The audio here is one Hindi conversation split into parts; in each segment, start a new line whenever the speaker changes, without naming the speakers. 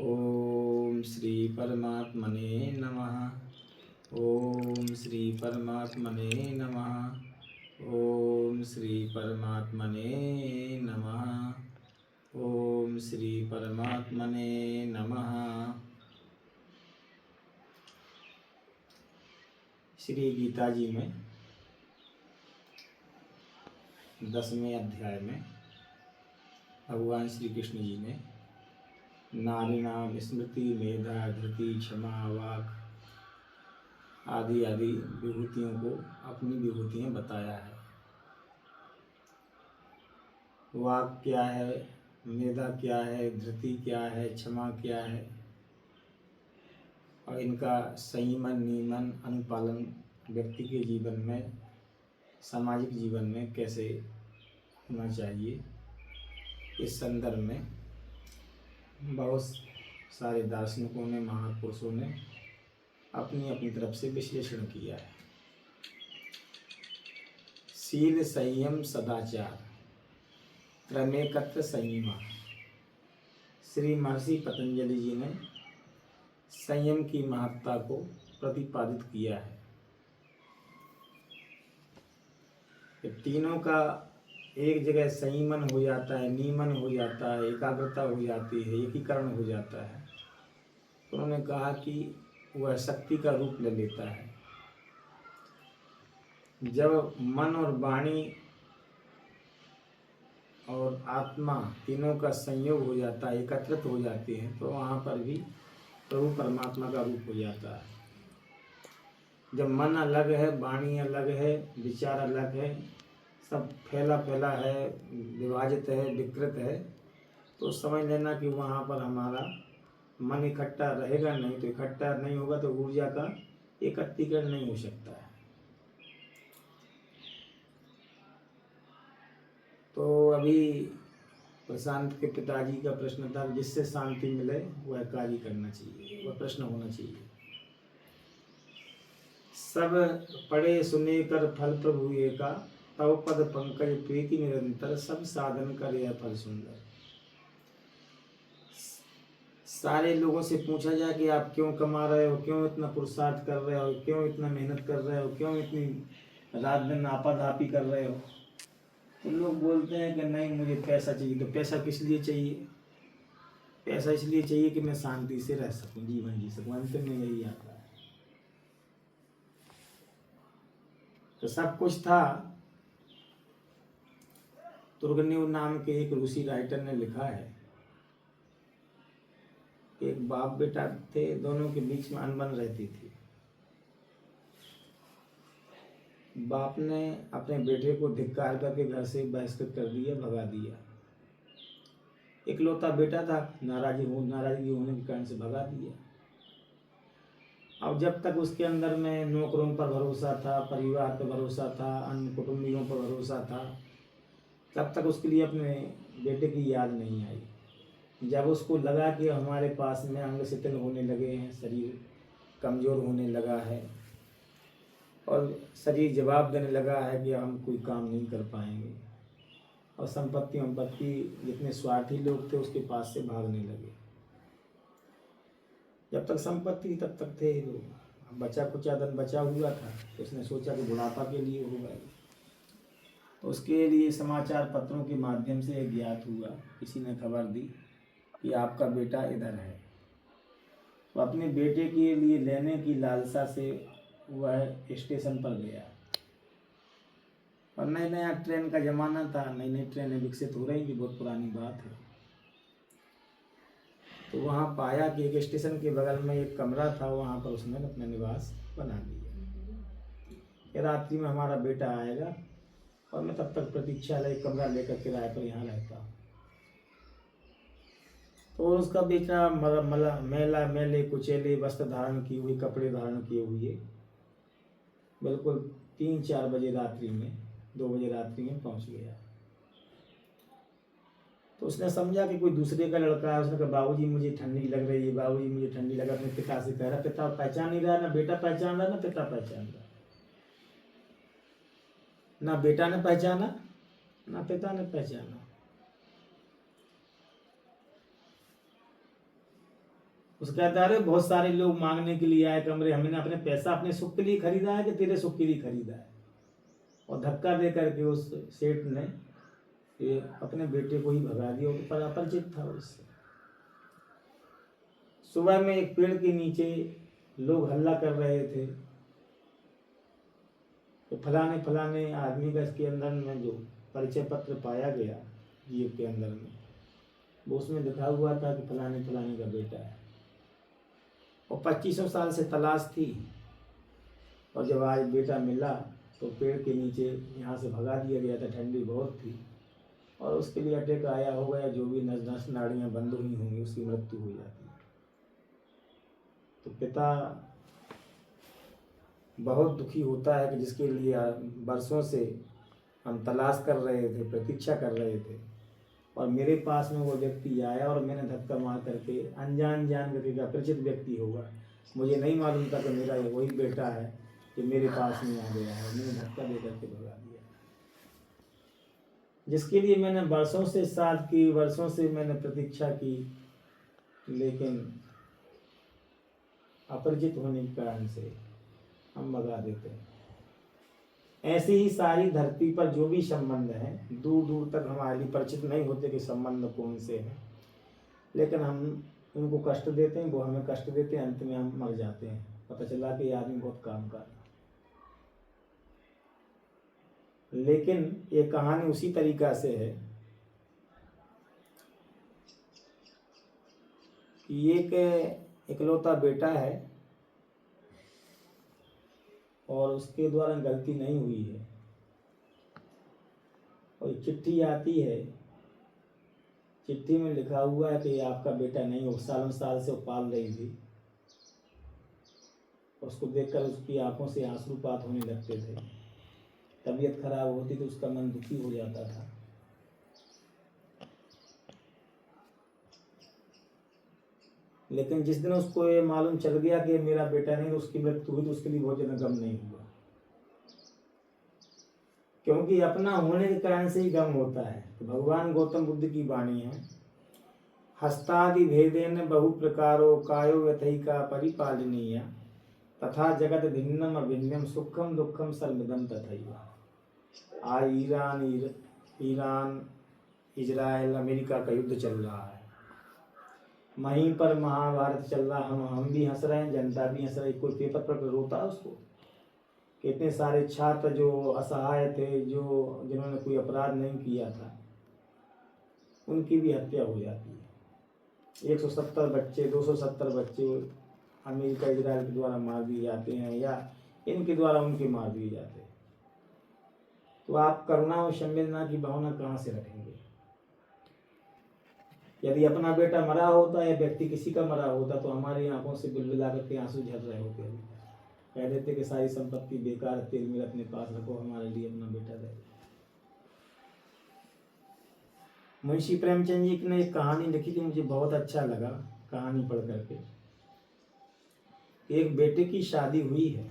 ओम श्री परमात्मने नमः। ओम श्री परमात्मने नमः। ओम श्री परमात्मने नमः। ओम श्री परमात्मने नमः। श्री गीता जी में 10वें अध्याय में भगवान श्री कृष्ण जी ने नारीणाम स्मृति मेधा धृति क्षमा वाक आदि आदि विभूतियों को अपनी विभूतियाँ बताया है। वाक क्या है, मेधा क्या है, धृति क्या है, क्षमा क्या है और इनका संयमन नियमन अनुपालन व्यक्ति के जीवन में सामाजिक जीवन में कैसे होना चाहिए, इस संदर्भ में बहुत सारे दार्शनिकों ने महापुरुषों ने अपनी अपनी तरफ से विश्लेषण किया है। शील संयम सदाचार त्रमेकत्र संयमा। श्री महर्षि पतंजलि जी ने संयम की महत्ता को प्रतिपादित किया है। तीनों का एक जगह संयमन हो जाता है, नियमन हो जाता है, एकाग्रता हो जाती है, एकीकरण हो जाता है। उन्होंने कहा कि वह शक्ति का रूप ले लेता है। जब मन और वाणी और आत्मा तीनों का संयोग हो जाता है, एकत्रित हो जाते हैं, तो वहाँ पर भी प्रभु परमात्मा का रूप हो जाता है। जब मन अलग है, वाणी अलग है, विचार अलग है, सब फैला फैला है, विभाजित है, विकृत है, तो समझ लेना कि वहाँ पर हमारा मन इकट्ठा रहेगा नहीं। तो इकट्ठा नहीं होगा तो ऊर्जा का एकत्रीकरण नहीं हो सकता है। तो अभी प्रशांत के पिताजी का प्रश्न था, जिससे शांति मिले वह कार्य करना चाहिए, वह प्रश्न होना चाहिए। सब पढ़े सुने कर फल प्रभु एका, तव पद पंकज प्रीति निरंतर, सब साधन कर यह फल सुंदर। सारे लोगों से पूछा जाए कि आप क्यों कमा रहे हो, क्यों इतना पुरुषार्थ कर रहे हो, क्यों इतना मेहनत कर रहे हो, क्यों इतनी रात दिन आपाधापी कर रहे हो, तो लोग बोलते हैं कि नहीं मुझे पैसा चाहिए। तो पैसा किस लिए चाहिए? पैसा इसलिए चाहिए कि मैं शांति से रह सकूं, जीवन जी सकूं। अंतिम में यही आता है। तो सब कुछ था। तुर्गनेव नाम के एक रूसी राइटर ने लिखा है, एक बाप बेटा थे, दोनों के बीच में अनबन रहती थी। बाप ने अपने बेटे को धिक्कार करके घर से बहिष्कृत कर दिया, भगा दिया। इकलौता बेटा था, नाराजगी होने के कारण से भगा दिया। अब जब तक उसके अंदर में नौकरों पर भरोसा था, परिवार पर भरोसा था, अन्य कुटुंबियों पर भरोसा था, तब तक उसके लिए अपने बेटे की याद नहीं आई। जब उसको लगा कि हमारे पास में अंग शिथिल होने लगे हैं, शरीर कमज़ोर होने लगा है और शरीर जवाब देने लगा है कि हम कोई काम नहीं कर पाएंगे, और संपत्ति जितने स्वार्थी लोग थे उसके पास से भागने लगे। जब तक संपत्ति तब तक थे लोग। बचा कुचा धन बचा हुआ था, तो उसने सोचा कि बुढ़ापा के लिए होगा। तो उसके लिए समाचार पत्रों के माध्यम से ज्ञात हुआ, किसी ने खबर दी कि आपका बेटा इधर है। तो अपने बेटे के लिए लेने की लालसा से वह स्टेशन पर गया। और नया नया ट्रेन का ज़माना था, नई नई ट्रेनें विकसित हो रही थी, बहुत पुरानी बात है। तो वहाँ पाया कि एक स्टेशन के बगल में एक कमरा था, वहाँ पर उसने अपना निवास बना लिया कि रात्रि में हमारा बेटा आएगा और मैं तब तक प्रतीक्षालय कमरा लेकर किराए पर यहाँ रहता हूँ। तो उसका बेटा मेले कुचेले वस्त्र धारण किए हुए, कपड़े धारण किए हुए, बिल्कुल 3-4 बजे रात्रि में, 2 बजे रात्रि में पहुँच गया। तो उसने समझा कि कोई दूसरे का लड़का है। उसने कहा बाबूजी मुझे ठंडी लग रही है, बाबूजी मुझे ठंडी लग रही है। अपने पिता से कह रहा, पिता पहचान नहीं रहा, ना बेटा पहचान रहा, ना पिता पहचान रहा। ना बेटा ने पहचाना, ना पिता ने पहचाना। उसका कहता अरे बहुत सारे लोग मांगने के लिए आए कमरे, हमने अपने पैसा अपने सुख के लिए खरीदा है कि तेरे सुख के लिए खरीदा है। और धक्का दे करके उस सेठ ने ये अपने बेटे को ही भगा दिया, वो तो पर अपरिचित था उससे। सुबह में एक पेड़ के नीचे लोग हल्ला कर रहे थे तो फलाने फलाने आदमी का इसके अंदर में जो परिचय पत्र पाया गया जीप के अंदर में, वो उसमें लिखा हुआ था कि फलाने फलाने का बेटा है। और 2500 साल से तलाश थी, और जब आज बेटा मिला तो पेड़ के नीचे यहाँ से भगा दिया गया था, ठंडी बहुत थी, और उसके लिए अटैक आया होगा या जो भी नस नस नाड़ियाँ बंद हुई होंगी, उसकी मृत्यु हो जाती है। तो पिता बहुत दुखी होता है कि जिसके लिए बरसों से हम तलाश कर रहे थे, प्रतीक्षा कर रहे थे, और मेरे पास में वो व्यक्ति आया और मैंने धक्का मार करके अनजान जान करके, अपरिचित व्यक्ति होगा, मुझे नहीं मालूम था कि मेरा वही बेटा है कि मेरे पास में आ गया है, मैंने धक्का दे करके भगा दिया। जिसके लिए मैंने वर्षों से साथ की, वर्षों से मैंने प्रतीक्षा की, लेकिन अपरिचित होने के कारण से हम भगा देते हैं। ऐसी ही सारी धरती पर जो भी संबंध हैं, दूर दूर तक हमारे लिए परिचित नहीं होते कि संबंध कौन से हैं, लेकिन हम उनको कष्ट देते हैं, वो हमें कष्ट देते हैं, अंत में हम मर जाते हैं, पता चला कि ये आदमी बहुत काम का। लेकिन ये कहानी उसी तरीका से है कि एक इकलौता बेटा है और उसके द्वारा गलती नहीं हुई है, और चिट्ठी आती है, चिट्ठी में लिखा हुआ है कि आपका बेटा नहीं हो, सालों साल से वो पाल रही थी। उसको देखकर उसकी आंखों से आंसुपात होने लगते थे, तबीयत खराब होती तो उसका मन दुखी हो जाता था। लेकिन जिस दिन उसको ये मालूम चल गया कि मेरा बेटा नहीं, उसकी मृत्यु हुई, तो उसके लिए बहुत ज़्यादा गम नहीं हुआ, क्योंकि अपना होने के कारण से ही गम होता है। तो भगवान गौतम बुद्ध की वाणी है, हस्तादि भेदेन बहु प्रकारो कायो व्यथैका परिपालनीय तथा जगत भिन्नम अभिन्नम सुखम दुखम सर्वमिदं तथैव। आज ईरान इजराइल अमेरिका का युद्ध चल रहा है, वहीं पर महाभारत चल रहा, हम भी हंस रहे हैं, जनता भी हंस रही। कोई पेपर पर रोता है उसको? कितने सारे छात्र जो असहाय थे, जो जिन्होंने कोई अपराध नहीं किया था, उनकी भी हत्या हो जाती है। 170 बच्चे, 270 बच्चे अमेरिका इजराइल के द्वारा मार दिए जाते हैं, या इनके द्वारा उनके मार दिए जाते हैं। तो आप करुणा और संवेदना की भावना कहाँ से रखेंगे? यदि अपना बेटा मरा होता या व्यक्ति किसी का मरा होता तो हमारी आंखों से बिलबिला करके आंसू झर रहे होते हैं, कह देते कि सारी संपत्ति बेकार है, तेल मिल अपने पास रखो, हमारे लिए अपना बेटा दे। मुंशी प्रेमचंद जी ने एक कहानी लिखी थी, मुझे बहुत अच्छा लगा कहानी पढ़ करके। एक बेटे की शादी हुई है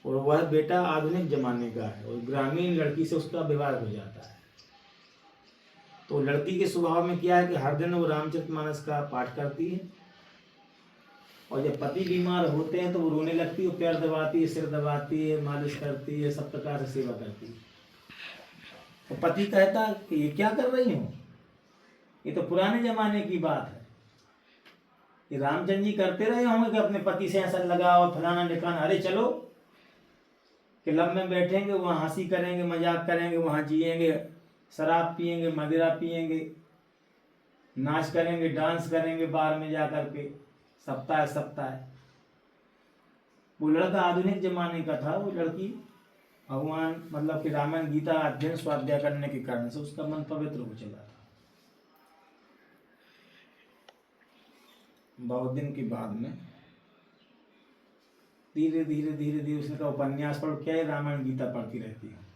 और वह बेटा आधुनिक जमाने का है, और ग्रामीण लड़की से उसका विवाह हो जाता है। तो लड़की के स्वभाव में क्या है कि हर दिन वो रामचरितमानस का पाठ करती है, और जब पति बीमार होते हैं तो वो रोने लगती है, पैर दबाती है, सिर दबाती है, मालिश करती है, सब प्रकार से सेवा करती है। तो पति कहता कि ये क्या कर रही हो, ये तो पुराने जमाने की बात है, ये रामचंद्र जी करते रहे होंगे कि अपने पति से ऐसा लगाओ, फलाना निकाना। अरे चलो क्लब में बैठेंगे, वहाँ हंसी करेंगे, मजाक करेंगे, वहाँ जिएंगे, शराब पिएंगे, मदिरा पिएंगे, नाच करेंगे, डांस करेंगे बार में जा करके, सप्ताह सप्ताह। वो लड़का आधुनिक जमाने का था, वो लड़की भगवान मतलब कि रामायण गीता अध्ययन स्वाध्याय करने के कारण से उसका मन पवित्र हो चला था। बहुत दिन के बाद में धीरे धीरे धीरे धीरे उसने कहा उपन्यास पढ़, क्या है रामायण गीता पढ़ती रहती है।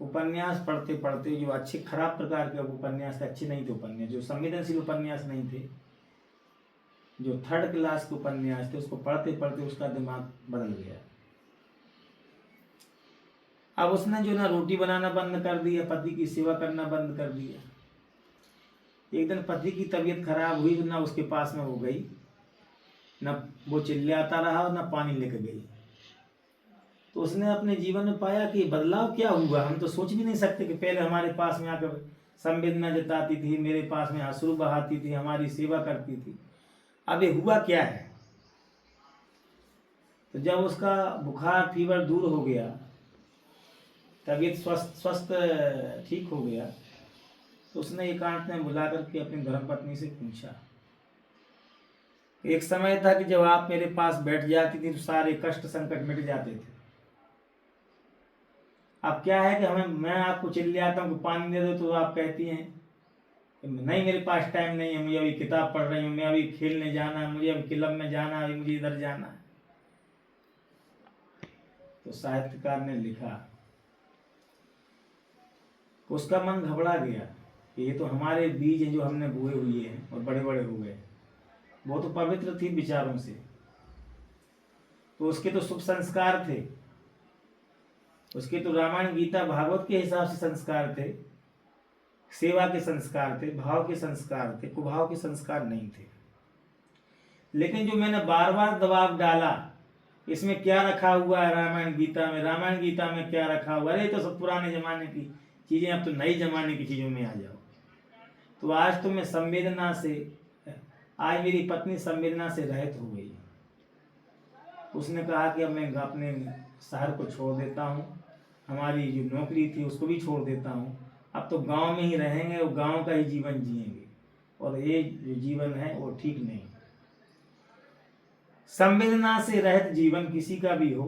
उपन्यास पढ़ते पढ़ते जो अच्छे खराब प्रकार के उपन्यास, अच्छे नहीं थे उपन्यास, जो संवेदनशील उपन्यास नहीं थे, जो थर्ड क्लास के उपन्यास थे, उसको पढ़ते पढ़ते उसका दिमाग बदल गया। अब उसने जो ना रोटी बनाना बंद कर दिया, पति की सेवा करना बंद कर दिया, एक दिन पति की तबीयत खराब हुई तो ना उसके पास में वो गई, न वो चिल्लाता रहा और न पानी लेकर गई। तो उसने अपने जीवन में पाया कि बदलाव क्या हुआ। हम तो सोच भी नहीं सकते कि पहले हमारे पास में आकर संवेदना जताती थी, मेरे पास में आंसू बहाती थी, हमारी सेवा करती थी, अब ये हुआ क्या है। तो जब उसका बुखार फीवर दूर हो गया, तबीयत स्वस्थ ठीक हो गया, तो उसने एकांत में बुला करके अपनी धर्मपत्नी से पूछा। एक समय था कि जब आप मेरे पास बैठ जाती थी तो सारे कष्ट संकट मिट जाते थे। अब क्या है कि मैं आपको चिल्लाता हूँ कि पानी दे दो तो आप कहती हैं नहीं मेरे पास टाइम नहीं है, मुझे अभी किताब पढ़ रही हूँ, मैं अभी खेलने जाना है, मुझे अभी क्लब में जाना है, अभी मुझे इधर जाना है। तो साहित्यकार ने लिखा, उसका मन घबरा गया कि ये तो हमारे बीज हैं जो हमने बोए हुए हैं और बड़े बड़े हुए हैं। वो तो पवित्र थी विचारों से, तो उसके तो शुभ संस्कार थे, उसके तो रामायण गीता भागवत के हिसाब से संस्कार थे, सेवा के संस्कार थे, भाव के संस्कार थे, कुभाव के संस्कार नहीं थे। लेकिन जो मैंने बार बार दबाव डाला, इसमें क्या रखा हुआ है रामायण गीता में, रामायण गीता में क्या रखा हुआ है, अरे तो सब पुराने जमाने की चीजें, अब तो नई जमाने की चीजों में आ जाओ। तो आज तो मैं संवेदना से, आज मेरी पत्नी संवेदना से रहित हो गई। उसने कहा कि अब मैं अपने शहर को छोड़ देता हूँ, हमारी जो नौकरी थी उसको भी छोड़ देता हूँ, अब तो गांव में ही रहेंगे और गांव का ही जीवन जिएंगे, और ये जो जीवन है वो ठीक नहीं। संवेदना से रहित जीवन किसी का भी हो,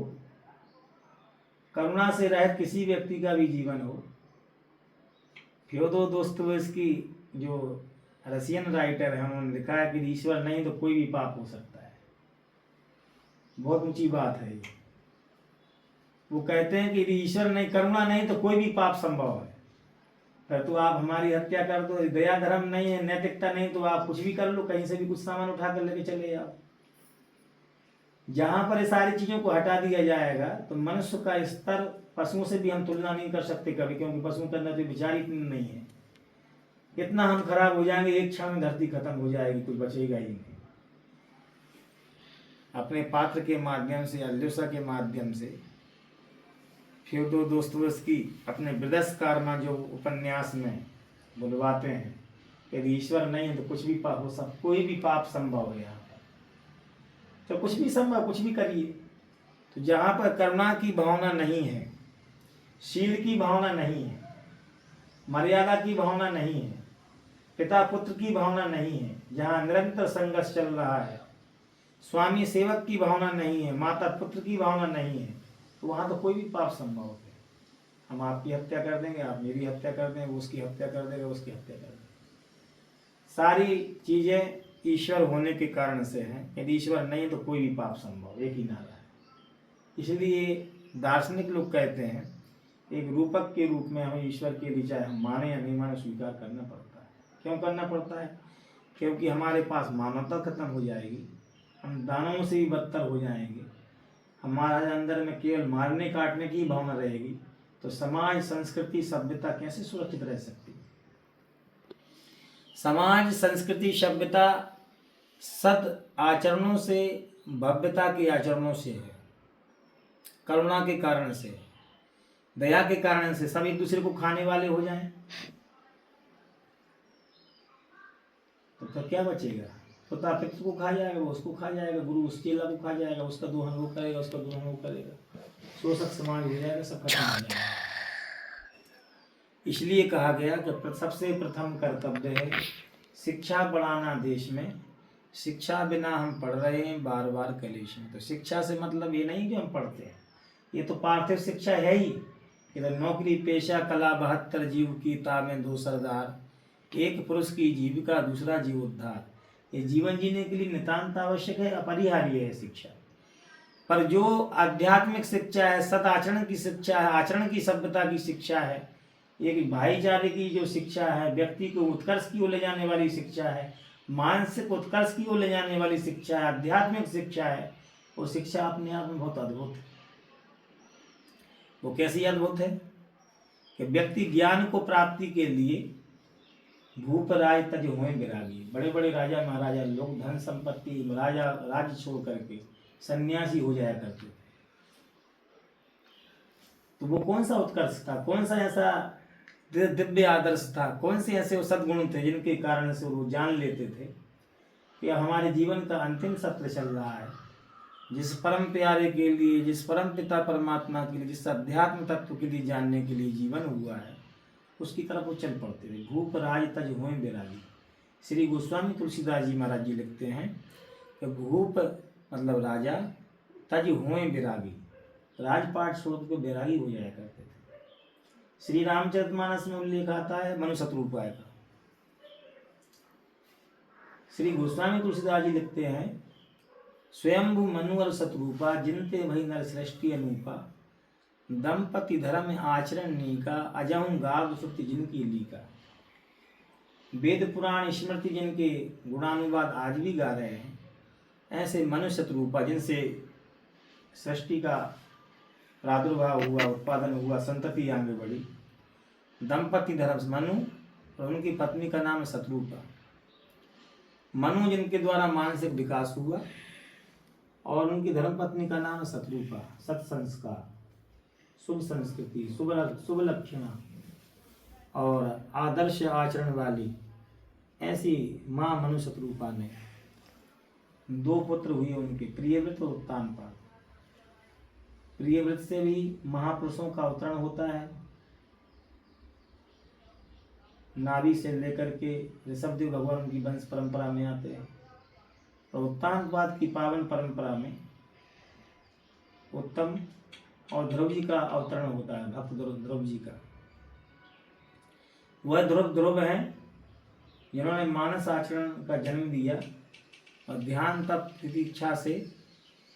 करुणा से रहित किसी व्यक्ति का भी जीवन हो। फ्योदोर दोस्तोयेव्स्की जो रशियन राइटर है, उन्होंने लिखा है कि ईश्वर नहीं तो कोई भी पाप हो सकता है। बहुत ऊंची बात है ये। वो कहते हैं कि ईश्वर नहीं, करुणा नहीं तो कोई भी पाप संभव है। फिर तो आप हमारी हत्या कर दो, दया धर्म नहीं है, नैतिकता नहीं, तो आप कुछ भी कर लो, कहीं से भी कुछ सामान उठा कर लेके चले जाओ। जहां पर ये सारी चीजों को हटा दिया जाएगा तो मनुष्य का स्तर पशुओं से भी हम तुलना नहीं कर सकते कभी, क्योंकि पशुओं के अंदर तो विचार इतने नहीं है। इतना हम खराब हो जाएंगे, एक क्षण में धरती खत्म हो जाएगी, कुछ बचेगा ही नहीं। अपने पात्र के माध्यम से, अल्यूसा के माध्यम से फ्योदोर दोस्तोयेव्स्की अपने विदर्शकार्मा जो उपन्यास में बुलवाते हैं, यदि ईश्वर नहीं है तो कुछ भी पाप हो सकता, कोई भी पाप संभव है यहाँ पर, तो कुछ भी संभव, कुछ भी करिए। तो जहाँ पर करुणा की भावना नहीं है, शील की भावना नहीं है, मर्यादा की भावना नहीं है, पिता पुत्र की भावना नहीं है, जहाँ निरंतर संघर्ष चल रहा है, स्वामी सेवक की भावना नहीं है, माता पुत्र की भावना नहीं है, तो वहाँ तो कोई भी पाप संभव है। हम आपकी हत्या कर देंगे, आप मेरी हत्या कर देंगे, वो उसकी हत्या कर देगा, उसकी हत्या कर देगा। सारी चीजें ईश्वर होने के कारण से हैं। यदि ईश्वर नहीं तो कोई भी पाप संभव, एक ही नारा है। इसलिए दार्शनिक लोग कहते हैं एक रूपक के रूप में हमें ईश्वर के लिए, चाहे हम माने या नहीं माने, स्वीकार करना पड़ता है। क्यों करना पड़ता है? क्योंकि हमारे पास मानवता खत्म हो जाएगी, हम दानवों से भी बदतर हो जाएंगे, हमारे अंदर में केवल मारने काटने की भावना रहेगी, तो समाज संस्कृति सभ्यता कैसे सुरक्षित रह सकती है? समाज संस्कृति सभ्यता सद आचरणों से, भव्यता के आचरणों से है, करुणा के कारण से, दया के कारण से। सब एक दूसरे को खाने वाले हो जाएं तो फिर क्या बचेगा? पिता पित्र को खा जाएगा, वो उसको खा जाएगा, गुरु उस चेला को खा जाएगा, उसका दोहन वो करेगा, उसका दोहन वो करेगा, शोषक समाज हो जाएगा, सब खत्म हो जाएगा। इसलिए कहा गया कि सबसे प्रथम कर्तव्य है शिक्षा बढ़ाना देश में। शिक्षा बिना हम पढ़ रहे हैं बार बार कलेश में। तो शिक्षा से मतलब ये नहीं कि हम पढ़ते हैं, ये तो पार्थिव शिक्षा है ही। इधर नौकरी पेशा कला 72 जीव की ताबें दो सरदार, एक पुरुष की जीविका दूसरा जीवोद्धार। ये जीवन जीने के लिए नितांत आवश्यक है, अपरिहार्य है शिक्षा। पर जो आध्यात्मिक शिक्षा है, सदाचरण की शिक्षा है, आचरण की सभ्यता की शिक्षा है, एक भाईचारे की जो शिक्षा है, व्यक्ति को उत्कर्ष की ओर ले जाने वाली शिक्षा है, मानसिक उत्कर्ष की ओर ले जाने वाली शिक्षा है, आध्यात्मिक शिक्षा है, वो शिक्षा अपने आप में बहुत अद्भुत है। वो कैसी अद्भुत है कि व्यक्ति ज्ञान को प्राप्ति के लिए भूप राज तज हुए विरागी। बड़े बड़े राजा महाराजा लोग धन संपत्ति राजा राज्य छोड़ करके सन्यासी हो जाया करते थे। तो वो कौन सा उत्कर्ष था, कौन सा ऐसा दिव्य आदर्श था, कौन से ऐसे वो सद्गुण थे जिनके कारण से वो जान लेते थे कि हमारे जीवन का अंतिम सत्र चल रहा है। जिस परम प्यारे के लिए, जिस परम पिता परमात्मा के लिए, जिस अध्यात्म तत्व के लिए जानने के लिए जीवन हुआ है, उसकी तरफ वो चल पड़ते थे। भूप राज तज हुए विरागी। श्री गोस्वामी तुलसीदास जी महाराज जी लिखते हैं कि भूप मतलब राजा, तज हुए विरागी, राजपाट छोड़ के विरागी हो जाया करते थे। श्री रामचरितमानस में उल्लेख आता है मनु शत्रुपाय का। श्री गोस्वामी तुलसीदास जी लिखते हैं स्वयंभू मनु और शत्रुपा जिनते भई नर सृष्टि अनूपा, दंपति धर्म आचरण नीका, अजहूं गाव श्रुति जिनकी लीका। वेद पुराण स्मृति जिनके गुणानुवाद आज भी गा रहे हैं, ऐसे मनु शत्रुपा जिनसे सृष्टि का प्रादुर्भाव हुआ, उत्पादन हुआ, संतति आगे बढ़ी। दंपति धर्म मनु और उनकी पत्नी का नाम है शत्रुपा। मनु जिनके द्वारा मानसिक विकास हुआ और उनकी धर्मपत्नी का नाम है शत्रुपा। सत्संस्कार, शुभ संस्कृति, शुभ लक्षणा और आदर्श आचरण वाली ऐसी माँ मनु शत्रुपा ने दो पुत्र हुए उनके, प्रियव्रत और उत्तानपाद। प्रियव्रत से भी महापुरुषों का अवतरण होता है, नाभि से लेकर के ऋषभदेव भगवान की वंश परंपरा में आते हैं। और उत्तानपाद की पावन परंपरा में उत्तम और ध्रुव जी का अवतरण होता है, भक्त ध्रुव जी का। वह ध्रुव है जिन्होंने मानस आचरण का जन्म दिया और ध्यान तप तितिक्षा से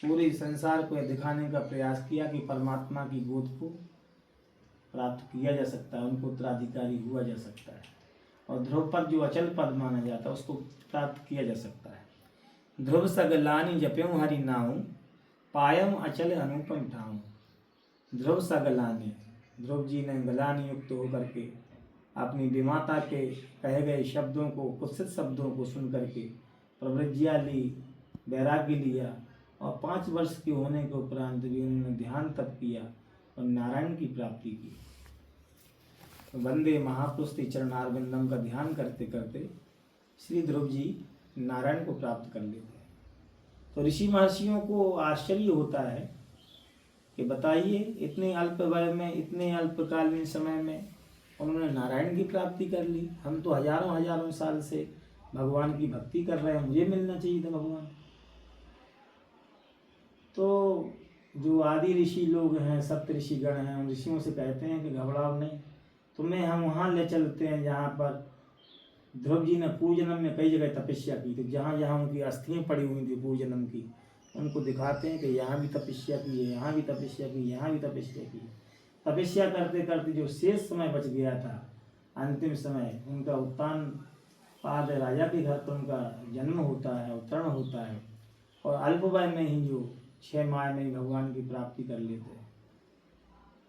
पूरे संसार को दिखाने का प्रयास किया कि परमात्मा की गोद को प्राप्त किया जा सकता है, उनको उत्तराधिकारी हुआ जा सकता है। और ध्रुव पद जो अचल पद माना जाता है उसको प्राप्त किया जा सकता है। ध्रुव सगलानी जप्यों हरि नाऊ, पायम अचल अनुपम ठाऊं। ध्रुव सगलानी, ध्रुव जी ने गलानी युक्त होकर के अपनी विमाता के कहे गए शब्दों को, कुत्सित शब्दों को सुन करके प्रवृज्ञा ली, वैराग्य लिया और 5 वर्ष के होने के उपरांत भी उन्होंने ध्यान तप किया और नारायण की प्राप्ति की। वंदे महापुरुष चरणारविंदम का ध्यान करते करते श्री ध्रुव जी नारायण को प्राप्त कर लेते हैं। तो ऋषि महर्षियों को आश्चर्य होता है कि बताइए इतने अल्प वय में, इतने अल्पकालीन समय में उन्होंने नारायण की प्राप्ति कर ली। हम तो हजारों हजारों साल से भगवान की भक्ति कर रहे हैं, मुझे मिलना चाहिए था भगवान। तो जो आदि ऋषि लोग हैं, सप्त ऋषिगण हैं, उन ऋषियों से कहते हैं कि घबराओ नहीं, तुम्हें हम वहाँ ले चलते हैं जहाँ पर ध्रुव जी ने पूर्व जन्म में कई जगह तपस्या की थी। जहाँ जहाँ उनकी अस्थियाँ पड़ी हुई थी पूर्व जन्म की, उनको दिखाते हैं कि यहाँ भी तपस्या की है, यहाँ भी तपस्या की, यहाँ भी तपस्या की। तपस्या करते करते जो शेष समय बच गया था, अंतिम समय, उनका उत्तानपाद राजा के घर पर उनका जन्म होता है, अवतरण होता है और अल्प वय में ही जो 6 माह में ही भगवान की प्राप्ति कर लेते हैं।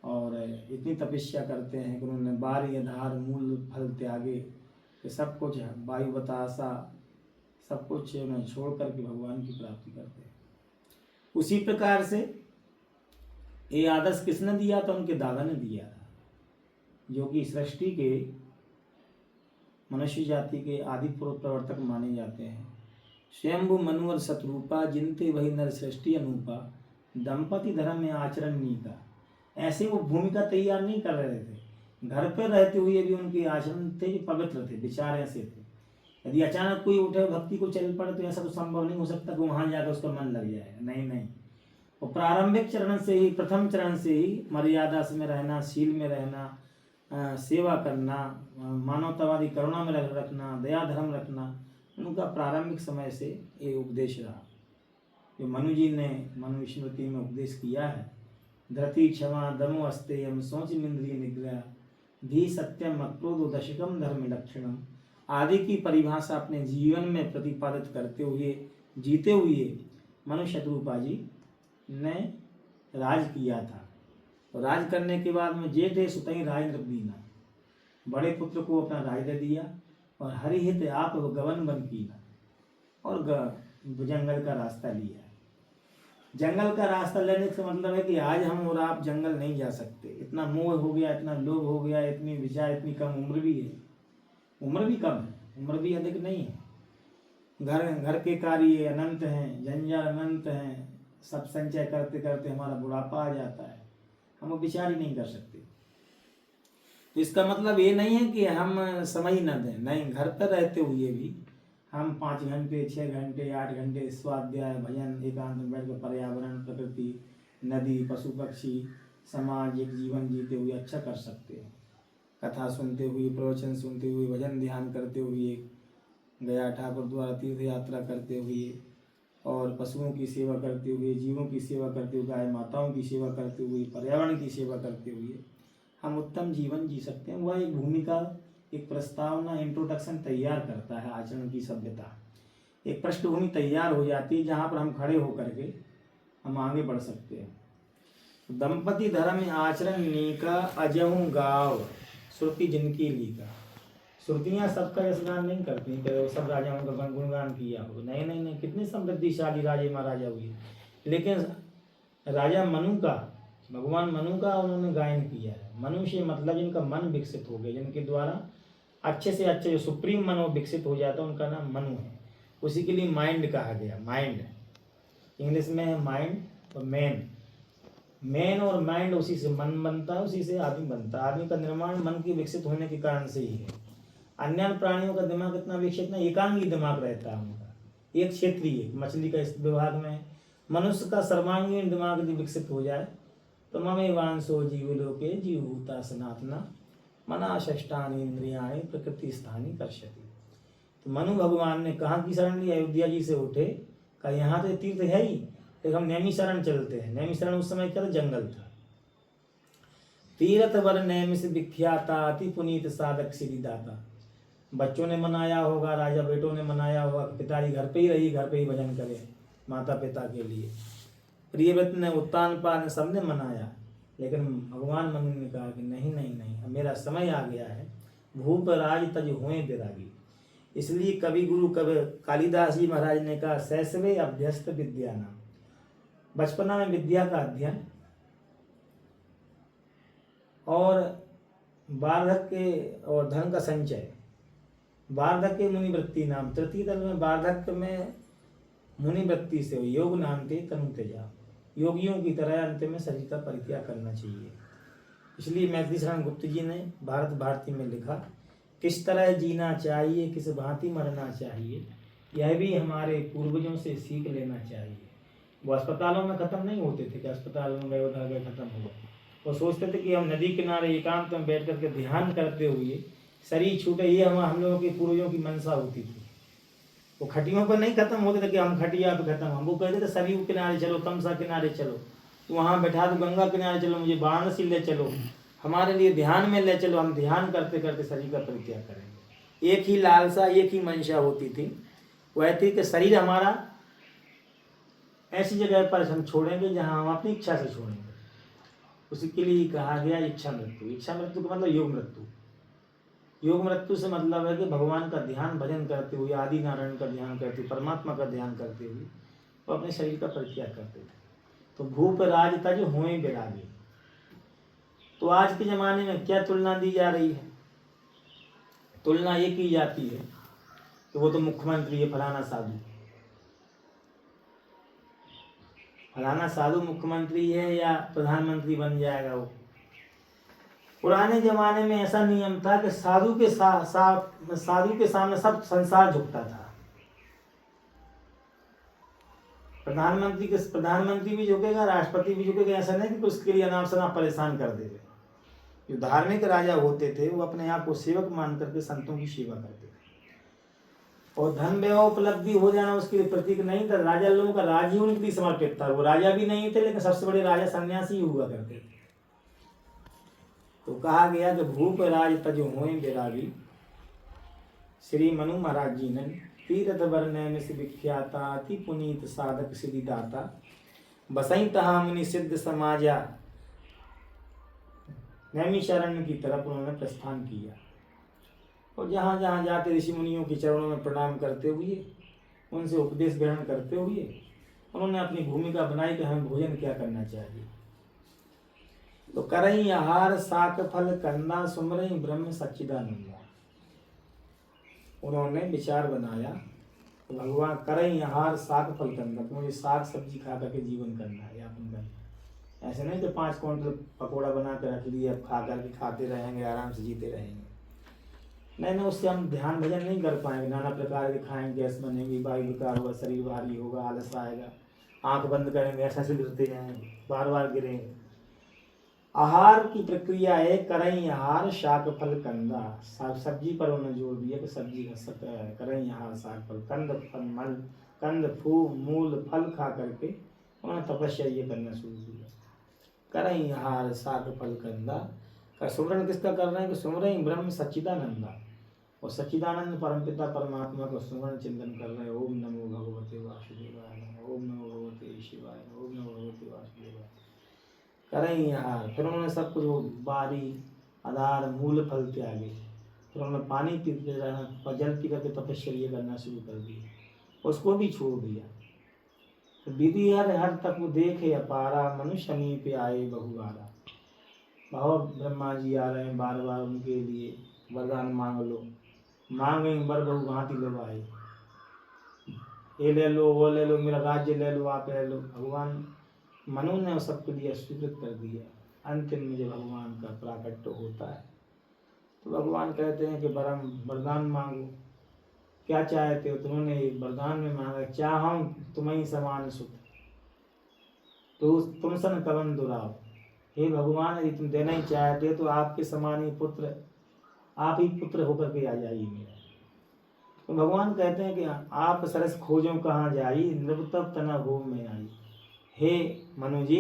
और इतनी तपस्या करते हैं कि उन्होंने बारी आधार मूल फल त्यागे कि सब कुछ वायु बतासा सब कुछ उन्हें छोड़ करके भगवान की प्राप्ति करते हैं। उसी प्रकार से ये आदर्श किसने दिया था? उनके दादा ने दिया था, जो कि सृष्टि के मनुष्य जाति के आदि प्रवर्तक माने जाते हैं। स्वयंभू मनु और शत्रुपा जिनते वही नर सृष्टि अनूपा, दंपति धर्म में आचरण नीका। ऐसे वो भूमिका तैयार नहीं कर रहे थे, घर पर रहते हुए भी उनके आचरण थे जो पवित्र थे, विचार ऐसे थे। यदि अचानक कोई उठे भक्ति को चल पड़े तो ऐसा तो संभव नहीं हो सकता कि वहाँ जाकर उसका मन लग जाए। नहीं, वो प्रारंभिक चरण से ही, प्रथम चरण से ही मर्यादा में रहना, शील में रहना, सेवा करना, मानवतावादी करुणा में रखना, दया धर्म रखना, उनका प्रारंभिक समय से ये उपदेश रहा जो मनु जी ने मनु स्मृति में उपदेश किया है। धृति क्षमा दमो अस्तेयम सोच इंद्रिय निग्रह धी सत्यम अक्रोधो दशकम धर्म लक्षणम आदि की परिभाषा अपने जीवन में प्रतिपादित करते हुए, जीते हुए मनु शत्रुपा जी ने राज किया था। तो राज करने के बाद में जेठे सुतई राज रख दीना, बड़े पुत्र को अपना राज दे दिया और हरिहित आप गवन बन कीना, और जंगल का रास्ता लिया। जंगल का रास्ता लेने से मतलब है कि आज हम और आप जंगल नहीं जा सकते, इतना मोह हो गया, इतना लोभ हो गया, इतनी विचार, इतनी कम उम्र भी है, उम्र भी कम है, उम्र भी अधिक नहीं है। घर के कार्य अनंत हैं, जंजाल अनंत हैं, सब संचय करते करते हमारा बुढ़ापा आ जाता है, हम वो विचार ही नहीं कर सकते। तो इसका मतलब ये नहीं है कि हम समय न दें, नहीं, घर पर रहते हुए भी हम 5 घंटे 6 घंटे 8 घंटे स्वाध्याय भजन एकांत में बैठ कर पर्यावरण, प्रकृति, नदी, पशु पक्षी, समाज, एक जीवन जीते हुए अच्छा कर सकते हैं। कथा सुनते हुए, प्रवचन सुनते हुए, भजन ध्यान करते हुए, गया ठाकुर द्वारा तीर्थ यात्रा करते हुए, और पशुओं की सेवा करते हुए, जीवों की सेवा करते हुए, गाय माताओं की सेवा करते हुए, पर्यावरण की सेवा करते हुए हम उत्तम जीवन जी सकते हैं। वह एक भूमिका, एक प्रस्तावना, इंट्रोडक्शन तैयार करता है आचरण की सभ्यता। एक पृष्ठभूमि तैयार हो जाती है जहाँ पर हम खड़े होकर के हम आगे बढ़ सकते हैं। दंपति धर्म आचरण नीका अजहू गाव श्रुति जिनकी लीका। श्रुतियाँ सबका यशगान नहीं करती कि सब राजाओं का गुणगान किया हो, नहीं नहीं नहीं, कितने समृद्धिशाली राजे महाराजा हुए, लेकिन राजा मनु का, भगवान मनु का उन्होंने गायन किया है। मनु से मतलब जिनका मन विकसित हो गया, जिनके द्वारा अच्छे से अच्छे जो सुप्रीम मन वो विकसित हो जाता है, उनका नाम मनु है। उसी के लिए माइंड कहा गया, माइंड इंग्लिश में है माइंड और मैन, मैन और माइंड, उसी से मन बनता है, उसी से आदमी बनता है। आदमी का निर्माण मन के विकसित होने के कारण से ही है। अन्य प्राणियों का दिमाग इतना विकसित नहीं, एकांगी दिमाग रहता है उनका, एक क्षेत्रीय, मछली का इस विभाग में। मनुष्य का सर्वांगीण दिमाग यदि विकसित हो जाए तो ममे वांसो जीवलोके जीवभूता सनातना मना षष्ठानि इंद्रियाणि प्रकृति स्थानी कर्षति। तो मनु भगवान ने कहाँ की शरण ली? अयोध्या जी से उठे, कहा यहाँ तो तीर्थ है ही, लेकिन हम नैमी शरण चलते हैं। नैमी शरण उस समय क्या था? जंगल था। तीर्थ वर नैमी से विख्याता अति पुनीत साधक सिद्धिदाता। बच्चों ने मनाया होगा, राजा बेटों ने मनाया होगा, पिताजी घर पे ही रही, घर पे ही भजन करे माता पिता के लिए। प्रियव्रत ने, उत्तानपाद ने, सबने मनाया, लेकिन भगवान मनु ने कहा कि नहीं नहीं नहीं, अब मेरा समय आ गया है, भूप राज तज हुए विरागी। इसलिए कवि गुरु कवि कालिदास जी महाराज ने कहा शैशवे अभ्यस्त विद्या नाम, बचपना में विद्या का अध्ययन और वार्धक्य और धन का संचय, वार्धक्य मुनिवृत्ति नाम, तृतीय दल में वार्धक्य में मुनिवृत्ति से योग नाम ते तनु त्यजा, योगियों की तरह अंत में शरीर का परित्याग करना चाहिए। इसलिए मैथिली शरण गुप्त जी ने भारत भारती में लिखा, किस तरह जीना चाहिए, किस भांति मरना चाहिए, यह भी हमारे पूर्वजों से सीख लेना चाहिए। वो अस्पतालों में ख़त्म नहीं होते थे कि अस्पताल में गए उधर गए ख़त्म हो गए। वो सोचते थे कि हम नदी किनारे एकांत में बैठ करके ध्यान करते हुए शरीर छूटे, ये हम लोगों के पूर्वजों की मंशा होती थी। वो खटियों पर नहीं खत्म होते थे कि हम खटिया पे खत्म, हम वो कहते थे सरयू किनारे चलो, तमसा किनारे चलो, वहाँ बैठा दो, गंगा किनारे चलो, मुझे वाराणसी ले चलो, हमारे लिए ध्यान में ले चलो, हम ध्यान करते करते शरीर का परित्याग करेंगे। एक ही लालसा, एक ही मंशा होती थी, वह थी कि शरीर हमारा ऐसी जगह पर हम छोड़ेंगे जहाँ हम अपनी इच्छा से छोड़ेंगे। उसी के लिए कहा गया इच्छा मृत्यु। इच्छा मृत्यु का मतलब योग मृत्यु। योग मृत्यु से मतलब है कि भगवान का ध्यान भजन करते हुए, आदि नारायण का ध्यान करते हुए, परमात्मा का ध्यान करते हुए वो अपने शरीर का परित्याग करते थे। तो भूप राज तज हुए विरागी। तो आज के ज़माने में क्या तुलना दी जा रही है? तुलना ये की जाती है कि वो तो मुख्यमंत्री है, फलाना साधु, फलाना साधु मुख्यमंत्री है या प्रधानमंत्री बन जाएगा वो। पुराने जमाने में ऐसा नियम था कि साधु के सामने सब संसार झुकता था। प्रधानमंत्री भी झुकेगा, राष्ट्रपति भी झुकेगा, ऐसा नहीं कि उसके लिए अनाप शनाप परेशान कर देते। जो धार्मिक राजा होते थे वो अपने आप को सेवक मान करके संतों की सेवा करते थे, और धन व्यय उपलब्धि हो जाना उसके लिए प्रतीक नहीं था। राजा लोगों का राज ही उनके लिए समर्पित था। वो राजा भी नहीं थे, लेकिन सबसे बड़े राजा सन्यासी हुआ करते थे। तो कहा गया कि भूप राज तज हुए विरागी। श्री मनु महाराज जी ने तीर्थ वर्णन से विख्याता अति पुनीत साधक सिद्धिदाता बसई तहा मुनि सिद्ध समाजा नैमी शरण की तरफ उन्होंने प्रस्थान किया। और जहाँ जहाँ जाते ऋषि मुनियों के चरणों में प्रणाम करते हुए, उनसे उपदेश ग्रहण करते हुए उन्होंने अपनी भूमिका बनाई कि हमें भोजन क्या करना चाहिए। तो करई आहार साक फल कंदा सुमरई ब्रह्म सच्चिदानंदा। उन्होंने विचार बनाया तो भगवान करई आहार साक फल कंदा, मुझे साग सब्जी खा करके जीवन करना है, यापन करना है। ऐसे नहीं कि 5 क्विंटल पकौड़ा बना कर रख लिया, खा करके खाते रहेंगे, आराम से जीते रहेंगे। नहीं, उससे हम ध्यान भजन नहीं कर पाएंगे। नाना प्रकार के खाएंगे, गैस बनेगी, वायु विकार होगा, शरीर भारी होगा, आलस आएगा, आंख बंद करेंगे ऐसा से गिरते जाएंगे, बार बार गिरेंगे। आहार की प्रक्रिया है करई आहार शाक फल कंदा। साग सब्जी पर उन्होंने जोर दिया कि सब्जी का करई आहार साग फल कंद फूल मूल फल खा करके उन्होंने तपस्या ये करना शुरू किया। करई आहार साग फल कंदा का सुमरण किसका कर रहे हैं कि सुमरई ब्रह्म सच्चिदानंदा, और सच्चिदानंद परमपिता परमात्मा का सुमरण चिंतन कर रहे हैं। ओम नमो भगवते वासुदेवाय, ओम नमो भगवते शिवाय, ओम नमो भगवते वासुदेवाय। करें आहार, फिर उन्होंने सब कुछ बारी आधार मूल फल त्यागे, फिर उन्होंने पानी पीते रहना, जल पी करके तपश्चर्या करना शुरू कर दिया, उसको भी छोड़ दिया। तो विधि हर तक वो देखे अपारा, मनुष्य समीप आए बहुबारा। बहुत ब्रह्मा जी आ रहे हैं, बार बार उनके लिए वरदान मांग लो, मांगे बर बहु भांति लो आए, ये ले लो वो ले लो, मेरा राज्य ले लो, आप ले लो। भगवान मनु ने सबके लिए स्वीकृत कर दिया। अंतिम में जब भगवान का प्राकट्य होता है तो भगवान कहते हैं कि वरदान मांगो, क्या चाहते हो। तो उन्होंने वरदान में मांगा, चाहूं तुम्हें समान सुख, तो तुम सन कवन दुराव। हे भगवान, यदि तुम देना ही चाहते हो तो आपके समान ही पुत्र, आप ही पुत्र होकर के आ जाइए मेरा। तो भगवान कहते हैं कि आप सरस खोजो कहाँ जाई, नृतप तना भूम में आई। हे मनु जी,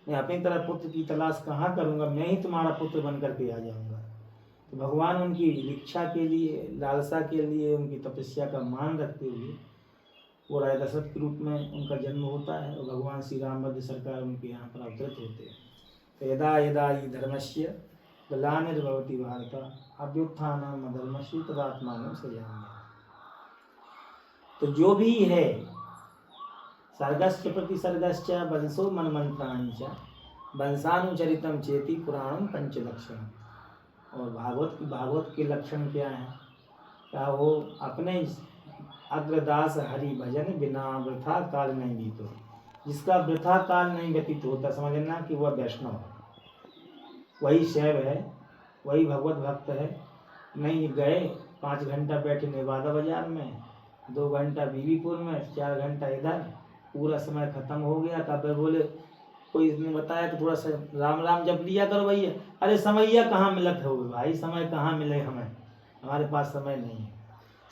मैं अपनी तरह पुत्र की तलाश कहाँ करूँगा, मैं ही तुम्हारा पुत्र बन करके आ जाऊँगा। तो भगवान उनकी इच्छा के लिए, लालसा के लिए, उनकी तपस्या का मान रखते हुए वो राजा दशरथ के रूप में उनका जन्म होता है, और भगवान श्री रामभद्र सरकार उनके यहाँ पर अवतरित होते हैं। तो यदा यदा ही धर्मस्य ग्लानिर्भवति भारत अभ्युत्थानम् अधर्मस्य तदात्मानं सृजाम्यहम्। तो जो भी है सर्गस्य प्रति सर्गश्च वंशो मनमंत्राणि च वंशानुचरितम चेति पुराणम पंचलक्षण। और भागवत के लक्षण क्या है, क्या वो अपने अग्रदास हरि भजन बिना वृथा काल नहीं बीतो। जिसका वृथा काल नहीं व्यतीत होता, समझना कि वह वैष्णव है, वही शैव है, वही भगवत भक्त है। नहीं गए 5 घंटा बैठे नेवादा बाजार में, 2 घंटा बीबीपुर में, 4 घंटा इधर, पूरा समय खत्म हो गया। तब बोले, कोई इसने बताया कि थोड़ा सा राम राम जप लिया करो भैया। अरे समैया कहाँ मिलत हो भाई, समय कहाँ मिले हमें, हमारे पास समय नहीं है।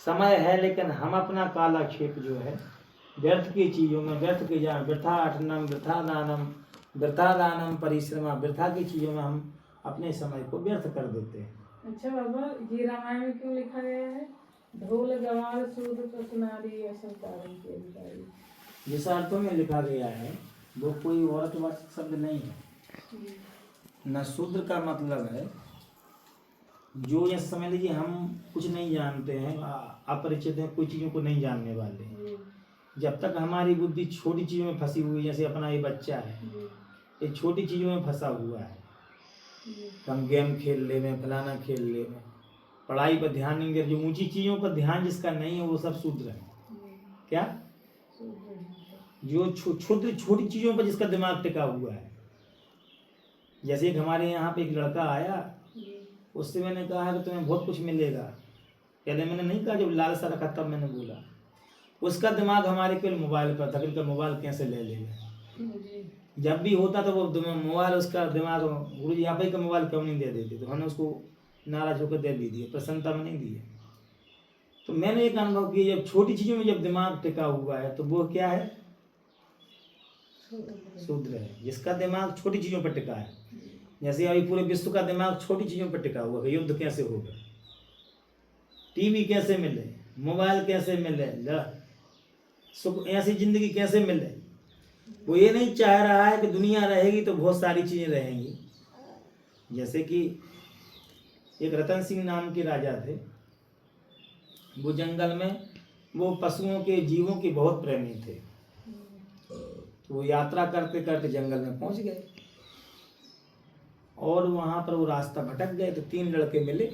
समय है लेकिन हम अपना कालाक्षेप जो है व्यर्थ की चीज़ों में, व्यर्थ की जान, वृथा अठनम वृथा दानम परिश्रमा, वृथा की चीज़ों में हम अपने समय को व्यर्थ कर देते हैं।
अच्छा बाबा, ये रामायण में क्यों लिखा गया है ढोल गवार सूद कसनारी असंतारण के अधिकारी?
जिस अर्थों में लिखा गया है वो कोई औरतवाचक शब्द नहीं है। न शूद्र का मतलब है जो, ये समझ लीजिए हम कुछ नहीं जानते हैं, अपरिचित हैं, कोई चीज़ों को नहीं जानने वाले हैं। जब तक हमारी बुद्धि छोटी चीज़ों में फंसी हुई है, जैसे अपना ये बच्चा है, ये छोटी चीज़ों में फंसा हुआ है, हम गेम खेल ले में, फलाना खेल ले में, पढ़ाई पर ध्यान नहीं दे। जो ऊंची चीज़ों पर ध्यान जिसका नहीं है वो सब शूद्र है। क्या? जो छोटी चीज़ों पर जिसका दिमाग टिका हुआ है। जैसे एक हमारे यहाँ पे एक लड़का आया, उससे मैंने कहा कि तुम्हें बहुत कुछ मिलेगा। पहले मैंने नहीं कहा, जब लालसा रखा तब मैंने बोला। उसका दिमाग हमारे केवल मोबाइल पर था कि मोबाइल कैसे ले लेगा। जब भी होता तो वो मोबाइल, उसका दिमाग, गुरु जी आप ही का मोबाइल क्यों नहीं दे देते, तो हमने उसको नाराज होकर दे भी दिया, प्रसन्नता में नहीं दिए। तो मैंने एक अनुभव किया, जब छोटी चीज़ों में जब दिमाग टिका हुआ है तो वो क्या है, शूद्र है। जिसका दिमाग छोटी चीज़ों पर टिका है, जैसे अभी पूरे विश्व का दिमाग छोटी चीज़ों पर टिका हुआ है। युद्ध कैसे होगा, टीवी कैसे मिले, मोबाइल कैसे मिले, सुख ऐसी जिंदगी कैसे मिले। वो ये नहीं चाह रहा है कि दुनिया रहेगी तो बहुत सारी चीज़ें रहेंगी। जैसे कि एक रतन सिंह नाम के राजा थे, वो जंगल में वो पशुओं के जीवों के बहुत प्रेमी थे। तो वो यात्रा करते करते जंगल में पहुंच गए और वहां पर वो रास्ता भटक गए। तो 3 लड़के मिले।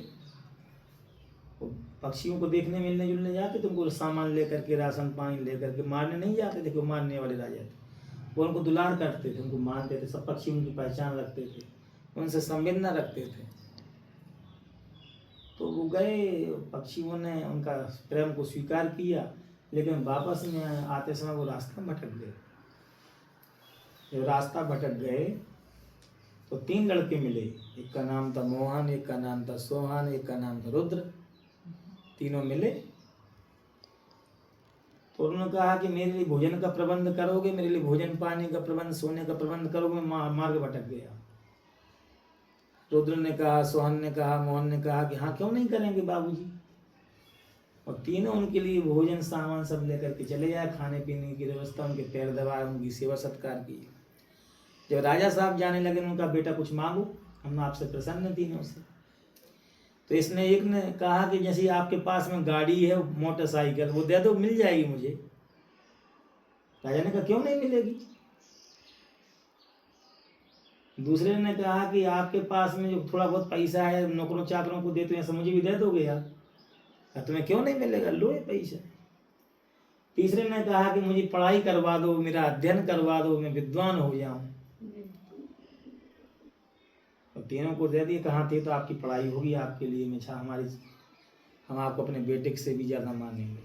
वो पक्षियों को देखने मिलने जुलने जाते तो उनको सामान लेकर के, राशन पानी लेकर के, मारने नहीं जाते थे, क्यों मारने वाले राजा थे। वो उनको दुलार करते थे, उनको मानते थे। सब पक्षी उनकी पहचान रखते थे, उनसे संवेदना रखते थे। तो वो गए, पक्षियों ने उनका प्रेम को स्वीकार किया, लेकिन वापस में आते समय वो रास्ता भटक गए। जब रास्ता भटक गए तो 3 लड़के मिले। एक का नाम था मोहन, एक का नाम था सोहन, एक का नाम था रुद्र। तीनों मिले तो उन्होंने कहा कि मेरे लिए भोजन का प्रबंध करोगे, मेरे लिए भोजन पानी का प्रबंध, सोने का प्रबंध करोगे। मैं मार्ग भटक गया। रुद्र ने कहा, सोहन ने कहा, मोहन ने कहा कि हाँ क्यों नहीं करेंगे बाबूजी। और तीनों उनके लिए भोजन सामान सब लेकर के चले जाए, खाने पीने की व्यवस्था, उनके पैर दबाए, उनकी सेवा सत्कार की। जब राजा साहब जाने लगे, उनका बेटा कुछ मांगो, हम आपसे प्रसन्न तीनों से। तो इसने एक ने कहा कि जैसे आपके पास में गाड़ी है, मोटरसाइकिल, वो दे दो, मिल जाएगी मुझे। राजा ने कहा क्यों नहीं मिलेगी। दूसरे ने कहा कि आपके पास में जो थोड़ा बहुत पैसा है, नौकरों चाकरों को देते हैं, सब मुझे भी दे दोगे यार। तुम्हें क्यों नहीं मिलेगा, लो ये पैसा। तीसरे ने कहा कि मुझे पढ़ाई करवा दो, मेरा अध्ययन करवा दो, मैं विद्वान हो जाऊं। और तीनों को दे दिए। कहाँ थे तो आपकी पढ़ाई होगी, आपके लिए में हम आपको अपने बेटे से भी ज्यादा मानेंगे।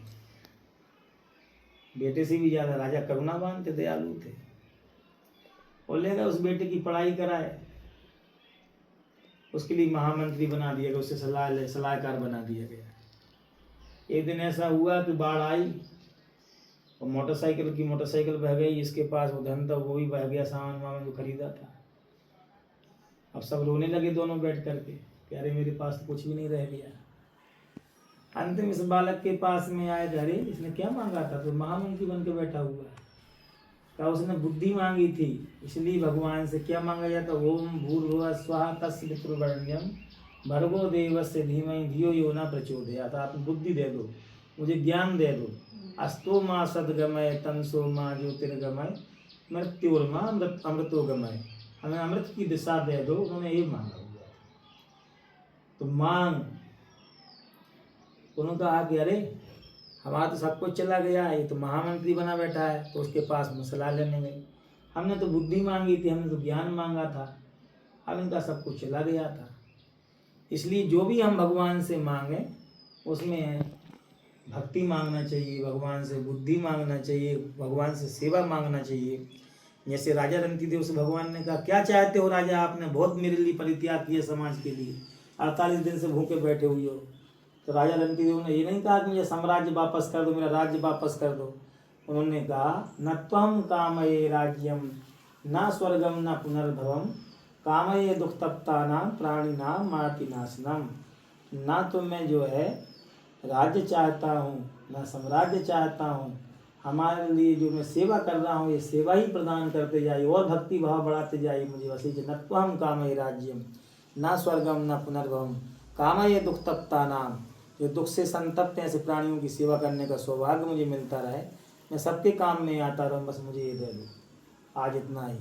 बेटे से भी ज्यादा राजा करुणावान थे, दयालु थे। और ले गए, उस बेटे की पढ़ाई कराए, उसके लिए महामंत्री बना दिया गया, उससे सलाहकार बना दिया गया। एक दिन ऐसा हुआ कि बाढ़ आई और मोटरसाइकिल बह गई। इसके पास वो धन था वो भी बह गया, सामान वामान जो खरीदा था। अब सब रोने लगे दोनों बैठ करके कि अरे मेरे पास तो कुछ भी नहीं रह गया। अंतिम इस बालक के पास में आए, अरे इसने क्या मांगा था, तो महामंत्री बन के बैठा हुआ है। कहा उसने बुद्धि मांगी थी, इसलिए भगवान से क्या मांगा जाता, ओम भूर्भुवः स्वः तस्य पितृवरेण्यं भर्गो देवस्य धीमहि धियो यो न प्रचोदयात्। आप बुद्धि दे दो, मुझे ज्ञान दे दो। अस्तो मां सद्गमय तमसो मां ज्योतिर्गमय मृत्योर्मा अमृतो गमय। हमें अमृत की दिशा दे दो, उन्होंने ये मांगा हुआ। तो मांग, उन्होंने कहा कि अरे हमारा तो सब कुछ चला गया, ये तो महामंत्री बना बैठा है। तो उसके पास में सलाह लेने गए। हमने तो बुद्धि मांगी थी, हमने तो ज्ञान मांगा था, अब इनका सब कुछ चला गया था। इसलिए जो भी हम भगवान से मांगे उसमें भक्ति मांगना चाहिए, भगवान से बुद्धि मांगना चाहिए, भगवान से सेवा मांगना चाहिए। जैसे राजा रणतीदेव से भगवान ने कहा क्या चाहते हो राजा, आपने बहुत मेरे लिए परित्याग किया, समाज के लिए 48 दिन से भूखे बैठे हुए हो। तो राजा रणतीदेव ने ये नहीं कहा कि मुझे साम्राज्य वापस कर दो, मेरा राज्य वापस कर दो। उन्होंने कहा न त्वं कामये राज्यम न स्वर्गम न पुनर्भवम कामये दुख तप्तानां प्राणिनां मार्तिनाशनम। ना तो मैं जो है राज्य चाहता हूँ, न साम्राज्य चाहता हूँ, हमारे लिए जो मैं सेवा कर रहा हूँ ये सेवा ही प्रदान करते जाइए और भक्ति भाव बढ़ाते जाइए मुझे। वसी न त्वं कामये राज्यम न स्वर्गम न पुनर्भवम कामये दुख तप्तानां। जो दुख से संतप्त हैं ऐसे प्राणियों की सेवा करने का सौभाग्य मुझे मिलता रहे, मैं सबके काम में आता रहूँ, बस मुझे ये दे दो। आज इतना ही।